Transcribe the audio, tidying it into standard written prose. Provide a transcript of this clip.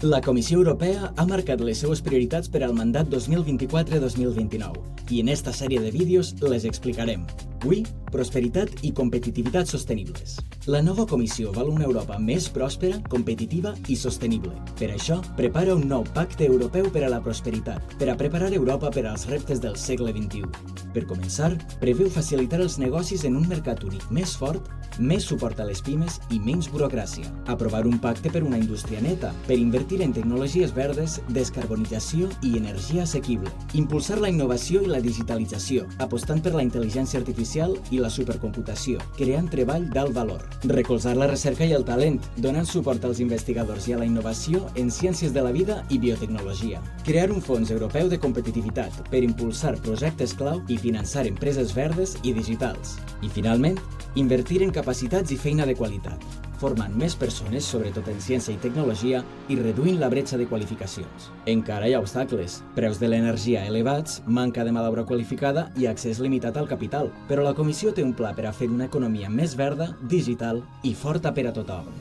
La Comissió Europea ha marcat les seues prioritats per al mandat 2024-2029 i en esta sèrie de vídeos les explicarem. Avui, prosperitat i competitivitat sostenibles. La nova Comissió vol una Europa més pròspera, competitiva i sostenible. Per això, prepara un nou pacte europeu per a la prosperitat, per a preparar Europa per als reptes del segle XXI. Per començar, preveu facilitar els negocis en un mercat únic més fort, més suport a les pimes i menys burocràcia. Aprovar un pacte per una indústria neta, per invertir en tecnologies verdes, descarbonització i energia assequible. Impulsar la innovació i la digitalització, apostant per la intel·ligència artificial i la supercomputació, creant treball d'alt valor. Recolzar la recerca i el talent, donant suport als investigadors i a la innovació en ciències de la vida i biotecnologia. Crear un fons europeu de competitivitat per impulsar projectes clau i finançar empreses verdes i digitals. I finalment, invertir en capacitats i feina de qualitat, formant més persones, sobretot en ciència i tecnologia, i reduint la bretxa de qualificacions. Encara hi ha obstacles, preus de l'energia elevats, manca de mà d'obra qualificada i accés limitat al capital, però la Comissió té un pla per a fer una economia més verda, digital i forta per a tothom.